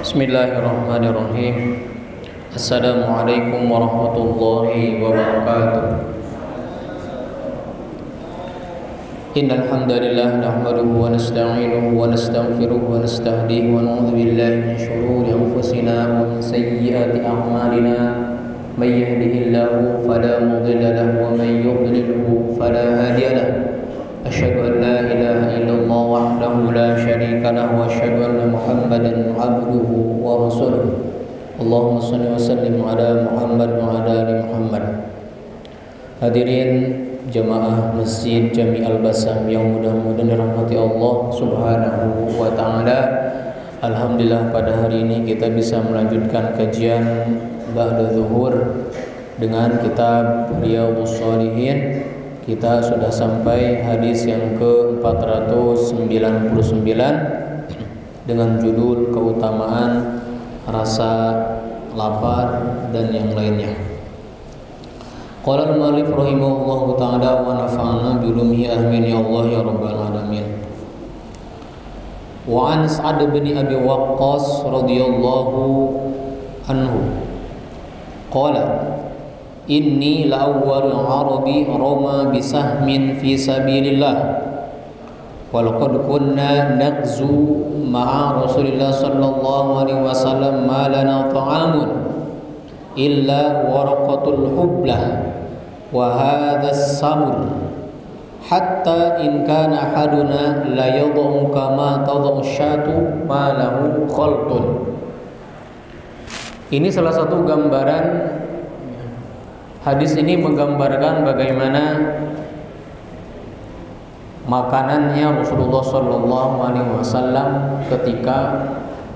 Bismillahirrahmanirrahim. Assalamualaikum warahmatullahi wabarakatuh. Innal hamdalillah nahmaduhu wa nasta'inuhu wa nastaghfiruhu wa nastahdihi wa na'udzu billahi min shururi anfusina wa min sayyiati a'malina. May yahdihillahu fala mudilla lahu wa may yudlilhu fala hadiya lahu. Asyhadu an la ilaha illallah wahdahu la syarika lahu wa asyhadu anna Muhammadan abduhu wa rasuluh. Allahumma shalli wa sallim ala Muhammad wa ala ali Muhammad. Hadirin jamaah Masjid Jami Al-Basam yang mudah-mudahan dirahmati Allah Subhanahu wa taala. Alhamdulillah pada hari ini kita bisa melanjutkan kajian ba'da zuhur dengan kitab Riyadhus Shalihin. Kita sudah sampai hadis yang ke-499 dengan judul keutamaan rasa lapar dan yang lainnya. Qala al-mu'allif rahimahullahu ta'ala wa nafa'ana bi ulumihi amin ya Allah ya rabbal alamin. Wa an Sa'd bin Abi Waqqas radhiyallahu anhu qala inni la'awwal arabi rama bisahmin fi sabilillah walaqad kunna naqzu ma'a Rasulillah sallallahu alaihi wasallam ma lana ta'amun illa waraqatul hublah wa hadha as-samur hatta in kana ahaduna la yad'u kama tad'u syatu ma lahu khaltun. Ini salah satu gambaran. Hadis ini menggambarkan bagaimana makanannya Rasulullah Sallallahu Alaihi Wasallam ketika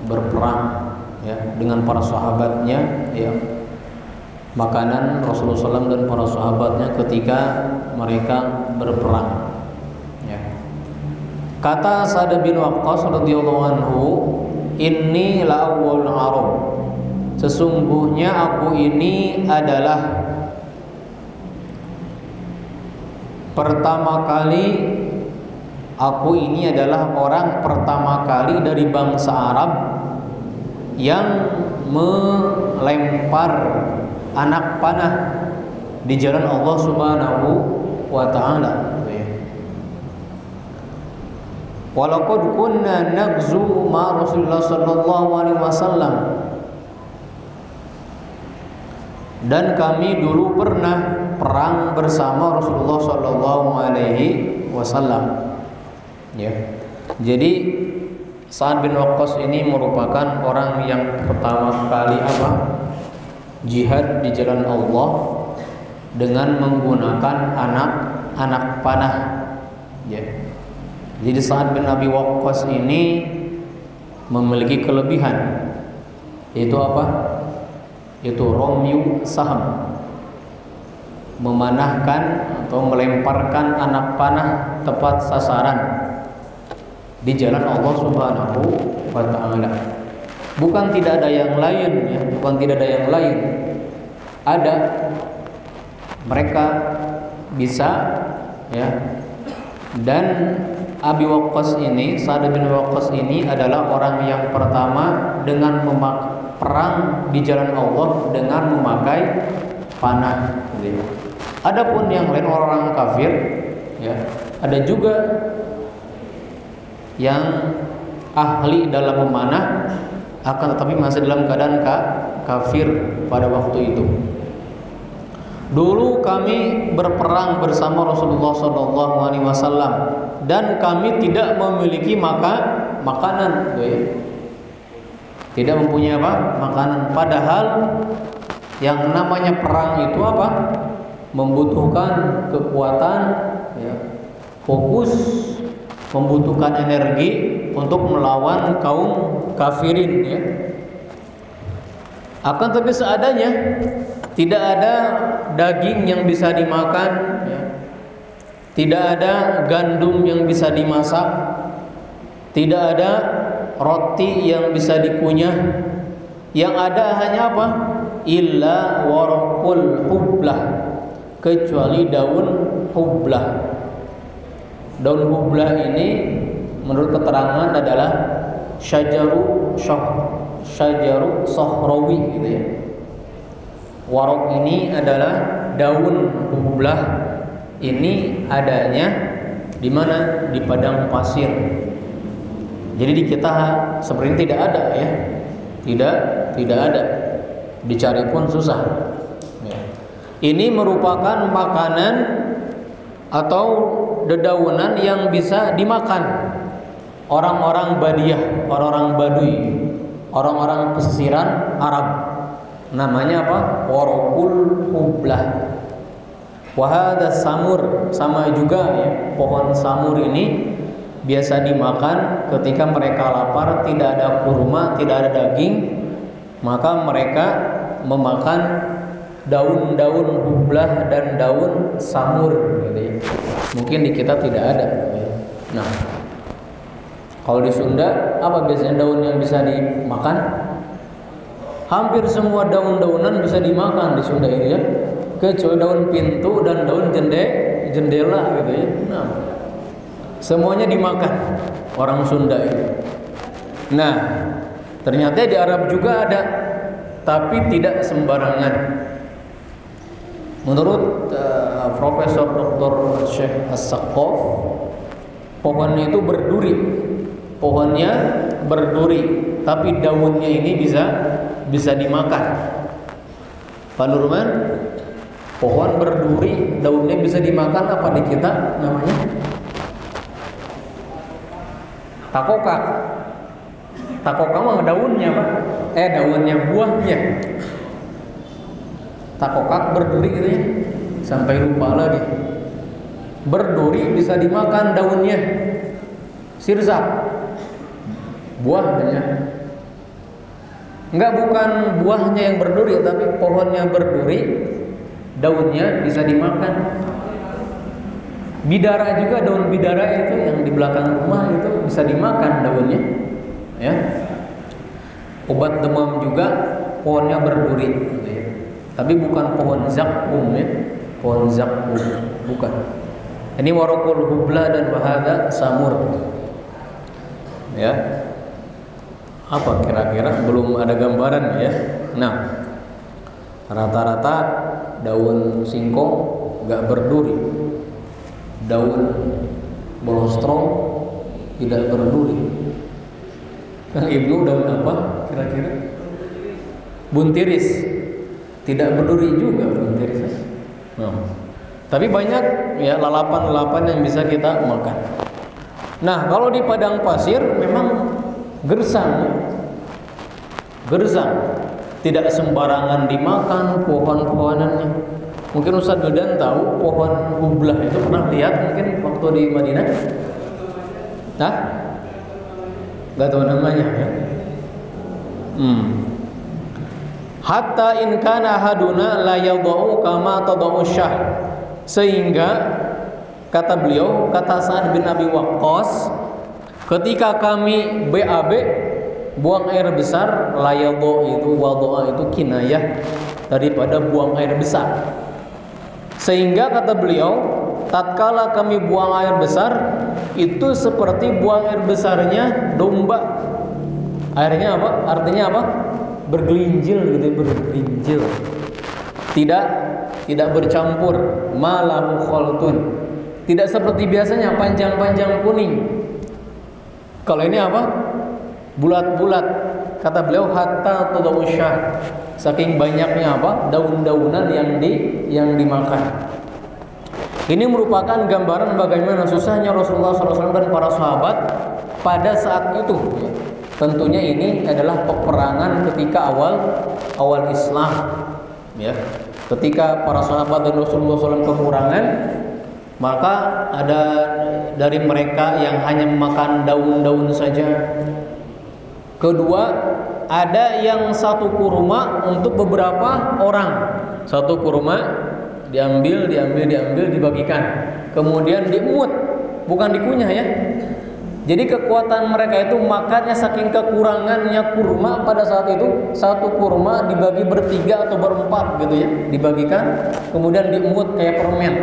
berperang, ya, dengan para sahabatnya, ya, makanan Rasulullah SAW dan para sahabatnya ketika mereka berperang. Ya. Kata Sa'd bin Waqqas radhiyallahu anhu, inni la'awwal Arab. Sesungguhnya aku ini adalah pertama kali, aku ini adalah orang pertama kali dari bangsa Arab yang melempar anak panah di jalan Allah Subhanahu wa taala. Walaqad kunna nagzu ma Rasulullah sallallahu alaihi wasallam. Dan kami dulu pernah perang bersama Rasulullah sallallahu alaihi wasallam. Ya. Jadi Sa'd bin Waqqas ini merupakan orang yang pertama kali jihad di jalan Allah dengan menggunakan anak panah. Ya. Jadi Sa'd bin Abi Waqqas ini memiliki kelebihan, yaitu apa? Itu romyu saham, memanahkan atau melemparkan anak panah tepat sasaran di jalan Allah Subhanahu wa taala. Bukan tidak ada yang lain, ya, bukan tidak ada yang lain. Ada, mereka bisa, ya. Dan Abi Waqqas ini, Sa'd bin Waqqas ini adalah orang yang pertama dengan perang di jalan Allah dengan memakai panah. Adapun yang lain orang kafir, ya, ada juga yang ahli dalam memanah, akan tetapi masih dalam keadaan kafir pada waktu itu. Dulu kami berperang bersama Rasulullah SAW dan kami tidak memiliki makanan, tidak mempunyai makanan. Padahal yang namanya perang itu membutuhkan kekuatan, ya, fokus, membutuhkan energi untuk melawan kaum kafirin, ya. Akan tapi seadanya, tidak ada daging yang bisa dimakan, ya. Tidak ada gandum yang bisa dimasak, tidak ada roti yang bisa dikunyah. Yang ada hanya illa warqul hublah, kecuali daun hublah. Daun hublah ini menurut keterangan adalah syajaru syajaru sahrawi gitu ya. Warok ini adalah daun hublah, ini adanya di mana? Di padang pasir. Jadi di kita seperti tidak ada ya. Tidak ada. Dicari pun susah. Ya. Ini merupakan makanan atau dedaunan yang bisa dimakan orang-orang Badiah, orang-orang Baduy, orang-orang pesisiran Arab. Namanya apa? Warokul hublah. Wahada samur, sama juga ya. Pohon samur ini biasa dimakan ketika mereka lapar, tidak ada kurma, tidak ada daging, maka mereka memakan daun-daun hublah dan daun samur gitu ya. Mungkin di kita tidak ada ya. Nah, kalau di Sunda apa biasanya daun yang bisa dimakan? Hampir semua daun-daunan bisa dimakan di Sunda ini ya, kecuali daun pintu dan daun jendela gitu ya. Nah, semuanya dimakan orang Sunda itu. Nah, ternyata di Arab juga ada, tapi tidak sembarangan. Menurut Profesor Dr. Syekh As-Saqqaf, pohonnya itu berduri. Pohonnya berduri, tapi daunnya ini bisa dimakan. Pak Nurman, pohon berduri, daunnya bisa dimakan, apa di kita namanya? Takokak. Takokak mah daunnya Pak. Daunnya, buahnya. Takokak berduri gitu ya. Sampai lupa lagi. Berduri bisa dimakan daunnya. Sirzak. Buahnya. Enggak, bukan buahnya yang berduri, tapi pohonnya berduri, daunnya bisa dimakan. Bidara juga, daun bidara itu yang di belakang rumah itu bisa dimakan daunnya. Ya. Obat demam juga pohonnya berduri gitu ya. Tapi bukan pohon zakum ya. Pohon zakum bukan. Ini warokul hubla dan wahada samur. Ya. Apa kira-kira? Belum ada gambaran ya. Nah, rata-rata daun singkong enggak berduri. Daun bolostrong tidak berduri. Kang Ibnu daun apa kira-kira? Buntiris tidak berduri juga buntiris. Nah, tapi banyak ya lalapan-lalapan yang bisa kita makan. Nah, kalau di padang pasir memang gersang tidak sembarangan dimakan pohon-pohonannya. Mungkin Ustaz Wildan tahu pohon hublah itu, pernah lihat mungkin waktu di Madinah? Hah? Gak tahu namanya ya. Hatta in kana haduna la yadau kama tadau syah. Sehingga kata beliau, kata Sa'ad bin Abi Waqqas, ketika kami BAB buang air besar, layadho itu wadoa itu kinayah daripada buang air besar. Sehingga kata beliau, tatkala kami buang air besar itu seperti buang air besarnya domba. Airnya apa? Artinya apa? Bergelinjil gitu, bergelinjil. Tidak bercampur, malahu khaltun. Tidak seperti biasanya panjang-panjang kuning. Kalau ini apa? Bulat-bulat. Kata beliau hatta tudausyah. Saking banyaknya apa? Daun-daunan yang dimakan. Ini merupakan gambaran bagaimana susahnya Rasulullah SAW dan para sahabat pada saat itu. Tentunya ini adalah peperangan ketika awal Islam. Ya, ketika para sahabat dan Rasulullah SAW kekurangan, maka ada dari mereka yang hanya memakan daun-daun saja. Kedua, ada yang satu kurma untuk beberapa orang. Satu kurma diambil, dibagikan. Kemudian diemut, bukan dikunyah ya. Jadi kekuatan mereka itu makannya saking kekurangannya kurma pada saat itu, satu kurma dibagi bertiga atau berempat gitu ya, dibagikan, kemudian diemut kayak permen.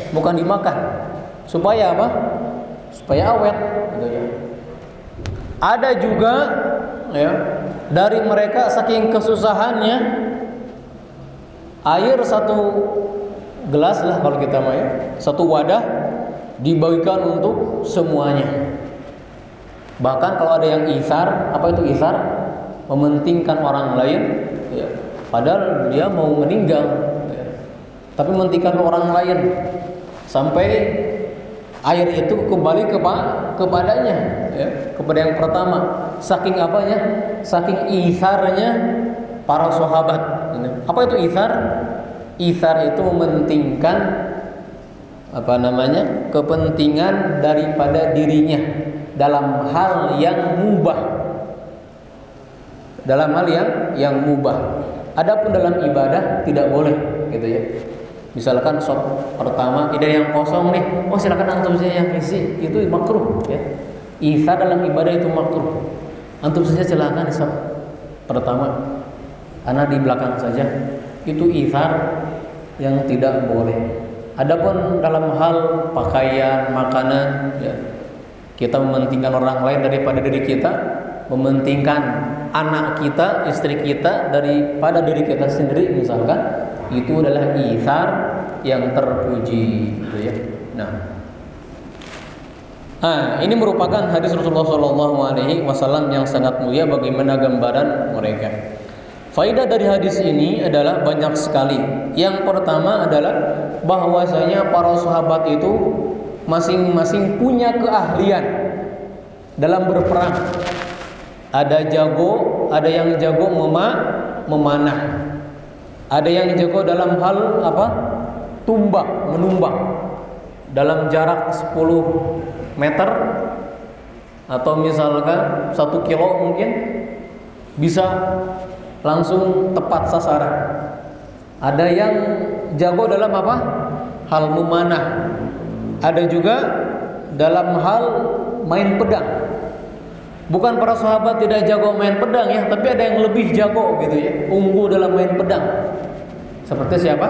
Bukan dimakan. Supaya apa? Supaya awet gitu ya. Ada juga ya dari mereka saking kesusahannya, air satu gelas lah kalau kita mau ya, satu wadah dibagikan untuk semuanya. Bahkan kalau ada yang isar, apa itu isar? Mementingkan orang lain, ya. Padahal dia mau meninggal, ya. Tapi mementingkan orang lain sampai air itu kembali kepadanya, ya, kepada yang pertama. Saking apanya? Saking isarnya para sahabat. Apa itu isar? Isar itu mementingkan kepentingan daripada dirinya dalam hal yang mubah. Dalam hal yang mubah. Adapun dalam ibadah tidak boleh, gitu ya. Misalkan sop pertama ide yang kosong nih, oh silakan antum saja yang isi, itu makruh ya. Isar dalam ibadah itu makruh. Antum saja silakan sop pertama, ana di belakang saja. Itu isar yang tidak boleh. Adapun dalam hal pakaian, makanan, ya, kita mementingkan orang lain daripada diri kita, mementingkan anak kita, istri kita daripada diri kita sendiri misalkan, itu adalah isar yang terpuji, gitu ya. Nah, ini merupakan hadis Rasulullah SAW yang sangat mulia. Bagaimana gambaran mereka? Faidah dari hadis ini adalah banyak sekali. Yang pertama adalah bahwasanya para sahabat itu masing-masing punya keahlian dalam berperang. Ada yang jago memanah. Ada yang jago dalam hal menumbak dalam jarak 10 meter atau misalkan 1 kilo mungkin bisa langsung tepat sasaran. Ada yang jago dalam hal memanah. Ada juga dalam hal main pedang. Bukan para sahabat tidak jago main pedang ya, tapi ada yang lebih jago gitu ya, unggul dalam main pedang. Seperti siapa?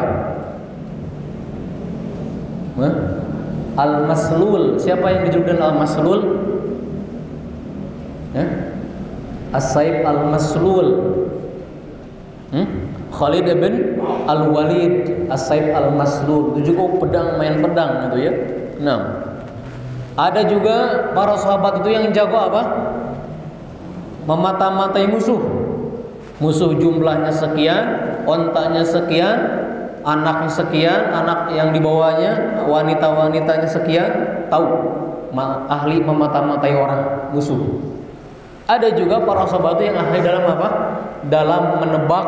Al-Maslul. Siapa yang dijulukan Al-Maslul? As-Saib Al-Maslul. Khalid bin Al-Walid As-Saib Al-Maslul. Itu juga main pedang gitu ya. Nah, ada juga para sahabat itu yang jago memata-matai musuh. Musuh jumlahnya sekian, ontanya sekian, anaknya sekian, anak yang dibawanya, wanita-wanitanya sekian, tahu ahli memata-matai orang musuh. Ada juga para sahabat yang ahli dalam dalam menebak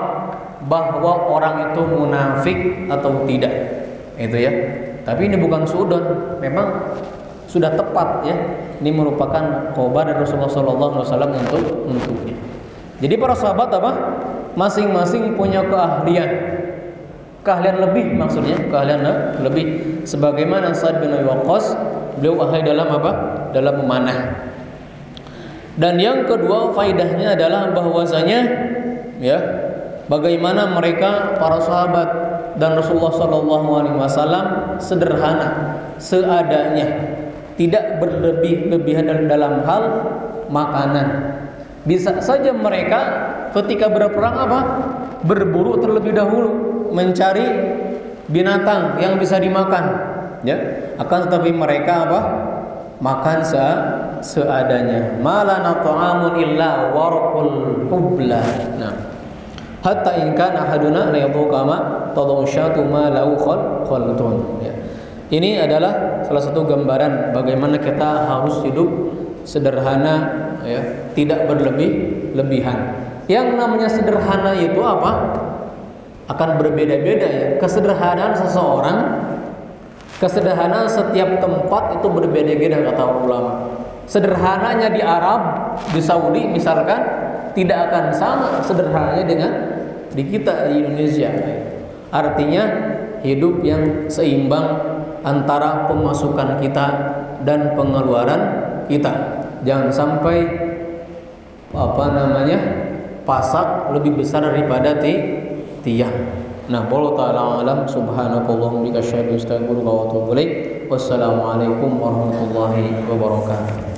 bahwa orang itu munafik atau tidak. Itu ya. Tapi ini bukan suudon, memang sudah tepat ya. Ini merupakan khobar dari Rasulullah SAW untuknya. Jadi para sahabat masing-masing punya keahlian lebih, maksudnya keahlian lebih. Sebagaimana Sa'ad bin Abi Waqqas, beliau ahli dalam dalam memanah. Dan yang kedua faidahnya adalah bahwasanya ya, bagaimana mereka para sahabat dan Rasulullah SAW sederhana, seadanya. Tidak berlebih-lebihan dalam hal makanan. Bisa saja mereka ketika berperang berburu terlebih dahulu, mencari binatang yang bisa dimakan, ya. Akan tetapi mereka makan seadanya. Malana ta'amun illa warqul hubla. Nah, hatta in kana ahaduna la yadhuqa ma tadawshatu ma lahu khaltun, ya. Ini adalah salah satu gambaran bagaimana kita harus hidup sederhana, ya, tidak berlebih-lebihan. Yang namanya sederhana itu akan berbeda-beda ya. Kesederhanaan seseorang, kesederhanaan setiap tempat itu berbeda-beda kata ulama. Sederhananya di Arab, di Saudi misalkan, tidak akan sama sederhananya dengan di kita di Indonesia. Artinya hidup yang seimbang antara pemasukan kita dan pengeluaran kita. Jangan sampai pasak lebih besar daripada tiang. Nah, wallahu ta'ala alam. Subhanakallahumma wa bihamdika asyhadu an la ilaha illa anta astaghfiruka wa atubu ilaik. Wassalamualaikum warahmatullahi wabarakatuh.